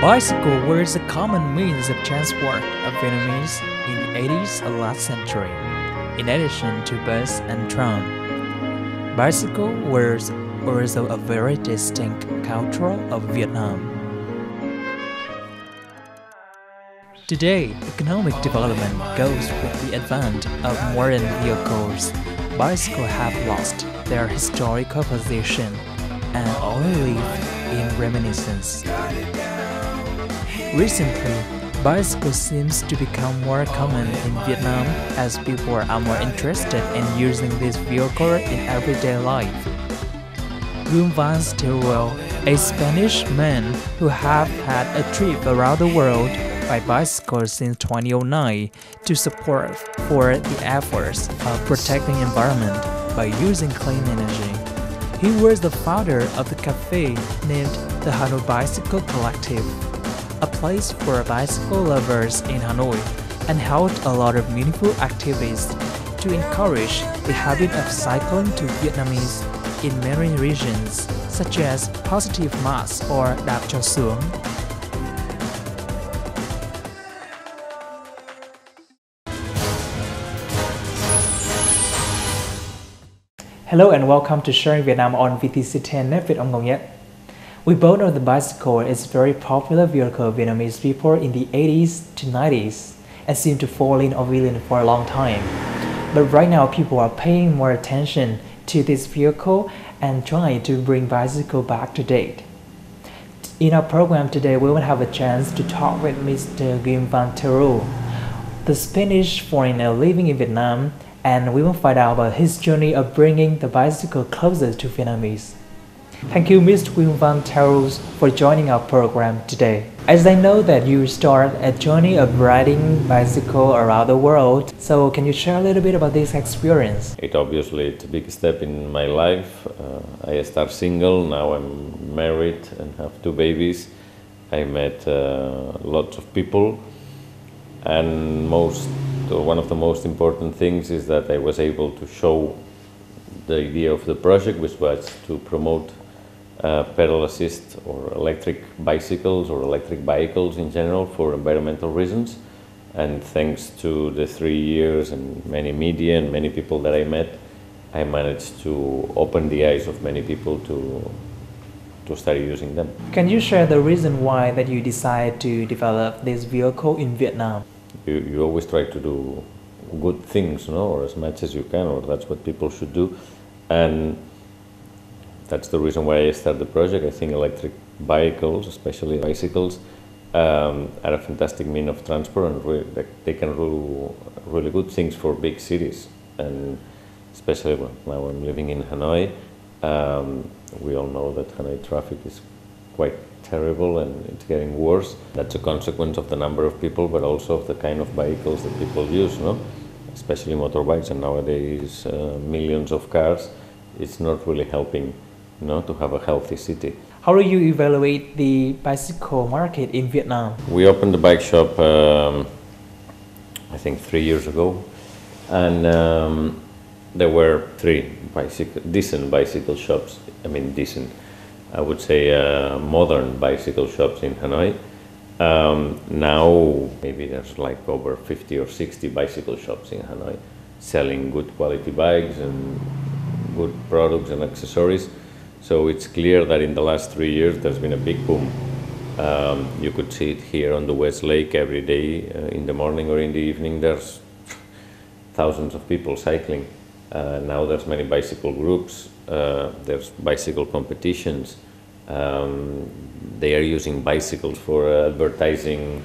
Bicycle was a common means of transport of Vietnamese in the 80s of last century, in addition to bus and tram. Bicycle was also a very distinct culture of Vietnam. Today, economic development goes with the advent of modern vehicles. Bicycles have lost their historical position and only live in reminiscence. Recently, bicycle seems to become more common in Vietnam as people are more interested in using this vehicle in everyday life. Guim Teruel, a Spanish man who have had a trip around the world by bicycle since 2009 to support for the efforts of protecting the environment by using clean energy. He was the founder of the cafe named the Hanoi Bicycle Collective, a place for bicycle lovers in Hanoi, and held a lot of meaningful activities to encourage the habit of cycling to Vietnamese in many regions, such as Positive Mass or Đạp cho xuống. Hello and welcome to Sharing Vietnam on VTC10 Netviet Netviet. We both know the bicycle is a very popular vehicle of Vietnamese people in the 80s to 90s and seemed to fall in oblivion for a long time. But right now people are paying more attention to this vehicle and trying to bring bicycle back to date. In our program today, we will have a chance to talk with Mr. Guim Teruel, the Spanish foreigner living in Vietnam, and we will find out about his journey of bringing the bicycle closer to Vietnamese. Thank you, Mr. Guim Teruel, for joining our program today. As I know that you start a journey of riding bicycle around the world, so can you share a little bit about this experience? It's a big step in my life. I start single, now I'm married and have 2 babies. I met lots of people, and one of the most important things is that I was able to show the idea of the project, which was to promote pedal assist or electric bicycles or electric vehicles in general for environmental reasons. And thanks to the 3 years and many media and many people that I met, I managed to open the eyes of many people to start using them. Can you share the reason why that you decided to develop this vehicle in Vietnam? You always try to do good things, or as much as you can, or that's what people should do. And that's the reason why I started the project. I think electric vehicles, especially bicycles, are a fantastic means of transport, and they can do really good things for big cities. And especially now I'm living in Hanoi, we all know that Hanoi traffic is quite terrible and it's getting worse. That's a consequence of the number of people, but also of the kind of vehicles that people use, especially motorbikes, and nowadays millions of cars. It's not really helping to have a healthy city. How do you evaluate the bicycle market in Vietnam? We opened the bike shop I think 3 years ago, and there were 3 decent bicycle shops. I would say modern bicycle shops in Hanoi. Now maybe there's like over 50 or 60 bicycle shops in Hanoi selling good quality bikes and good products and accessories. So it's clear that in the last 3 years there's been a big boom. You could see it here on the West Lake every day, in the morning or in the evening. There's thousands of people cycling. Now there's many bicycle groups, there's bicycle competitions. They are using bicycles for advertising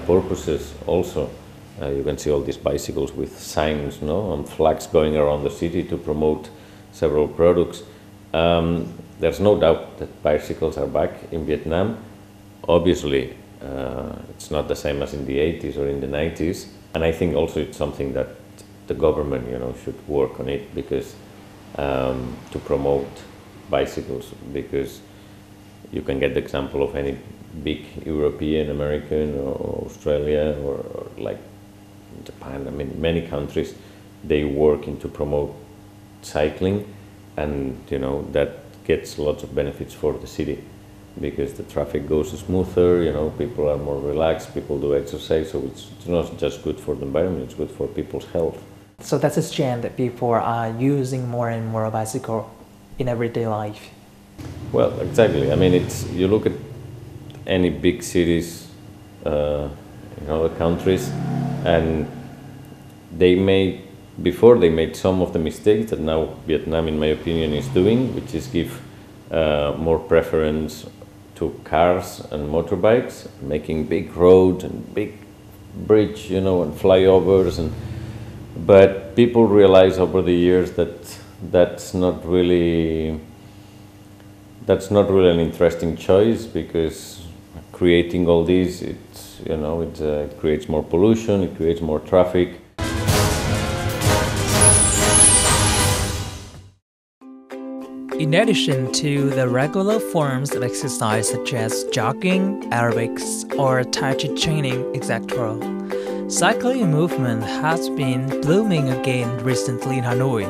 purposes also. You can see all these bicycles with signs, on flags going around the city to promote several products. There's no doubt that bicycles are back in Vietnam. Obviously, it's not the same as in the 80s or in the 90s. And I think also it's something that the government, should work on it, because to promote bicycles, because you can get the example of any big European, American, or Australia, or like Japan. Many countries, they work to promote cycling, and that gets lots of benefits for the city. because the traffic goes smoother, you know, people are more relaxed, people do exercise, so it's not just good for the environment, it's good for people's health. So that's a trend that people are using more and more bicycle in everyday life. Well, exactly. I mean, you look at any big cities in other countries, and before they made some of the mistakes that now Vietnam, in my opinion, is doing, which is give more preference to cars and motorbikes, making big roads and big bridge, you know, and flyovers, but people realize over the years that that's not really an interesting choice, because creating all these, it creates more pollution, it creates more traffic. In addition to the regular forms of exercise such as jogging, aerobics, or tai chi training, etc., cycling movement has been blooming again recently in Hanoi.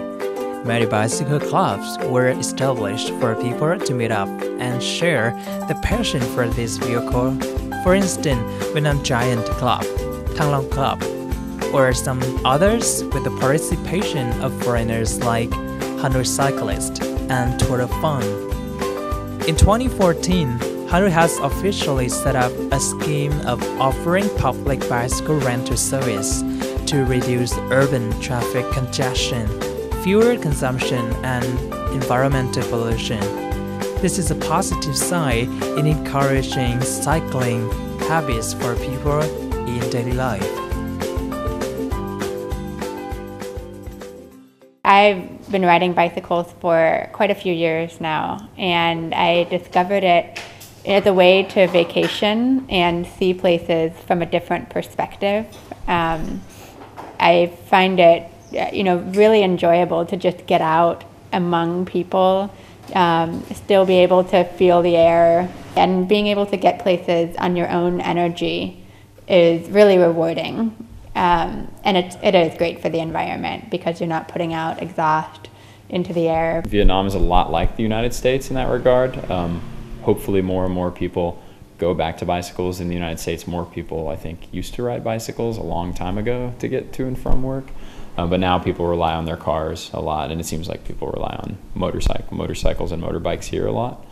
Many bicycle clubs were established for people to meet up and share the passion for this vehicle. For instance, Vietnam Giant Club, Thăng Long Club, or some others with the participation of foreigners like Hanoi Cyclist and Tour de Fun. In 2014, Hanoi has officially set up a scheme of offering public bicycle rental service to reduce urban traffic congestion, fuel consumption, and environmental pollution. This is a positive sign in encouraging cycling habits for people in daily life. I've been riding bicycles for quite a few years now, and I discovered it as a way to vacation and see places from a different perspective. I find it, really enjoyable to just get out among people, still be able to feel the air, and being able to get places on your own energy is really rewarding. And it is great for the environment because you're not putting out exhaust into the air. Vietnam is a lot like the United States in that regard. Hopefully more and more people go back to bicycles. In the United States, more people, I think, used to ride bicycles a long time ago to get to and from work. But now people rely on their cars a lot, and it seems like people rely on motorcycles and motorbikes here a lot.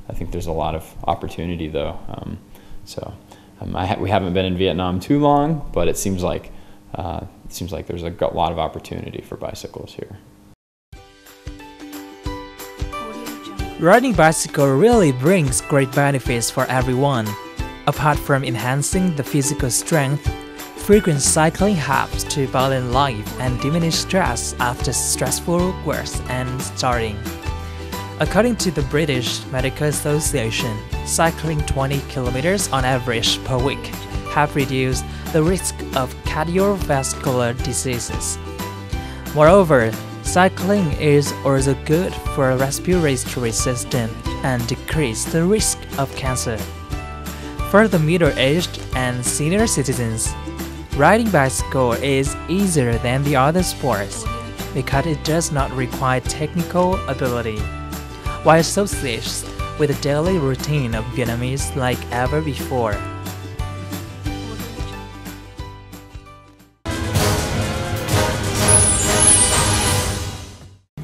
I think there's a lot of opportunity though. We haven't been in Vietnam too long, but it seems like there's a lot of opportunity for bicycles here. Riding bicycle really brings great benefits for everyone. Apart from enhancing the physical strength, frequent cycling helps to balance life and diminish stress after stressful work and starting. According to the British Medical Association, cycling 20 kilometers on average per week have reduced the risk of cardiovascular diseases. Moreover, cycling is also good for respiratory system and decrease the risk of cancer. For the middle-aged and senior citizens, riding bicycle is easier than the other sports because it does not require technical ability, while associated with the daily routine of Vietnamese like ever before.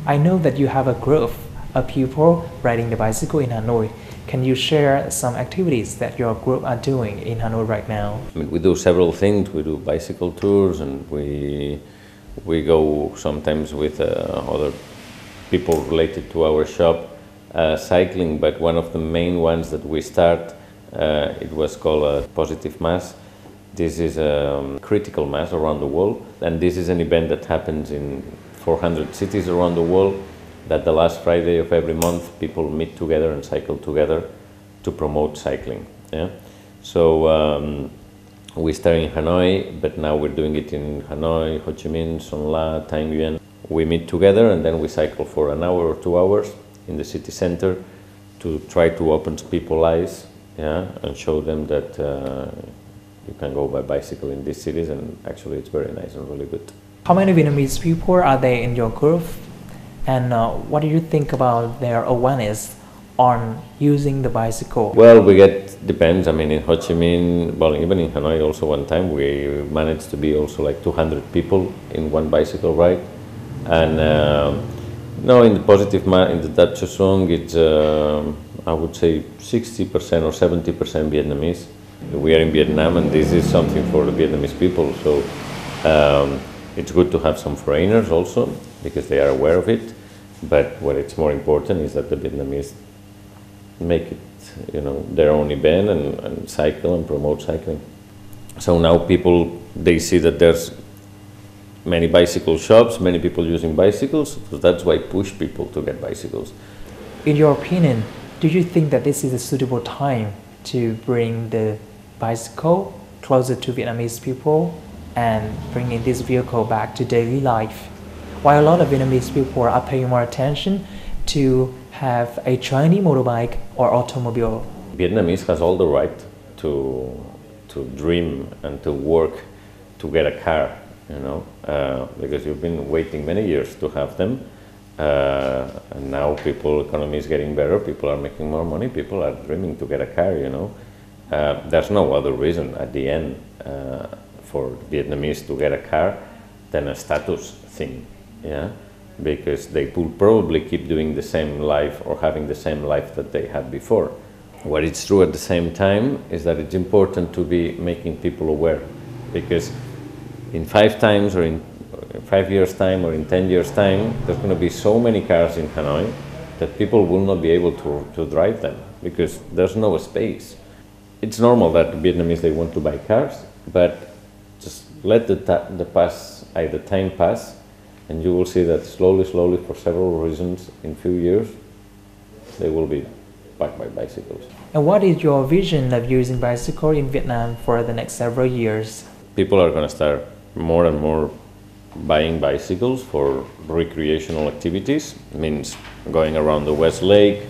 I know that you have a group of people riding the bicycle in Hanoi. Can you share some activities that your group are doing in Hanoi right now? I mean, we do several things. We do bicycle tours, and we go sometimes with other people related to our shop cycling. But one of the main ones that we start, it was called a Positive Mass. This is a critical mass around the world, and this is an event that happens in 400 cities around the world, that the last Friday of every month people meet together and cycle together to promote cycling. Yeah? So we started in Hanoi, but now we're doing it in Hanoi, Ho Chi Minh, Son La, Thanh Nguyen. We meet together and then we cycle for an hour or 2 hours in the city center to try to open people's eyes, yeah, and show them that you can go by bicycle in these cities, and actually it's very nice and really good. How many Vietnamese people are there in your group? And what do you think about their awareness on using the bicycle? Well, we get, depends. I mean, in Ho Chi Minh, well, even in Hanoi also one time, we managed to be also like 200 people in one bicycle ride. And no, in the positive, in the Dutch song, it's, I would say 60% or 70% Vietnamese. We are in Vietnam, and this is something for the Vietnamese people. So it's good to have some foreigners also, because they are aware of it. But what it's more important is that the Vietnamese make it, you know, their own event and cycle and promote cycling. So now people, they see that there's many bicycle shops, many people using bicycles, so that's why push people to get bicycles. In your opinion, do you think that this is a suitable time to bring the bicycle closer to Vietnamese people and bringing this vehicle back to daily life? While a lot of Vietnamese people are paying more attention to have a Chinese motorbike or automobile. Vietnamese has all the right to dream and to work to get a car, you know, because you've been waiting many years to have them, and now economy is getting better, people are making more money, people are dreaming to get a car, you know. There's no other reason at the end for Vietnamese to get a car than a status thing, yeah, because they will probably keep doing the same life or having the same life that they had before. What is true at the same time is that it's important to be making people aware, because in 5 times or in 5 years time or in 10 years time, there's going to be so many cars in Hanoi that people will not be able to drive them because there's no space. It's normal that Vietnamese, they want to buy cars, but just let the time pass, and you will see that slowly, for several reasons, in few years, they will be backed by bicycles. And what is your vision of using bicycle in Vietnam for the next several years? People are going to start more and more buying bicycles for recreational activities. It means going around the West Lake,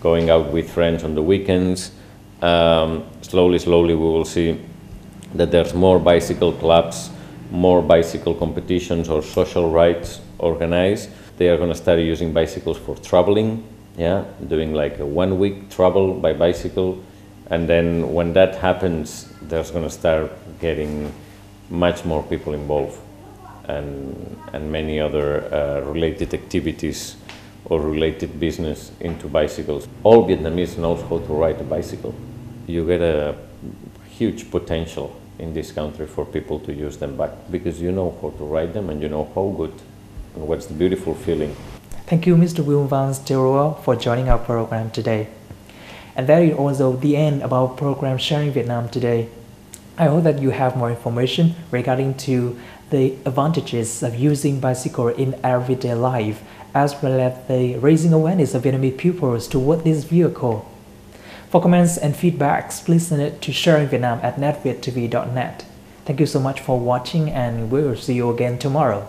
going out with friends on the weekends. Slowly we will see that there's more bicycle clubs, more bicycle competitions or social rides organized. They are going to start using bicycles for traveling, yeah, doing like a 1 week travel by bicycle. And then when that happens, there's going to start getting much more people involved and many other related activities or related business into bicycles. All Vietnamese knows how to ride a bicycle. You get a huge potential in this country for people to use them back because you know how to ride them and you know how good and what's the beautiful feeling. Thank you, Mr. Valls Teruel, for joining our program today. And that is also the end of our program Sharing Vietnam today. I hope that you have more information regarding to the advantages of using bicycle in everyday life, as well as the raising awareness of Vietnamese pupils toward this vehicle. For comments and feedbacks, please send it to sharingvietnam@netviet.net. Thank you so much for watching, and we'll see you again tomorrow.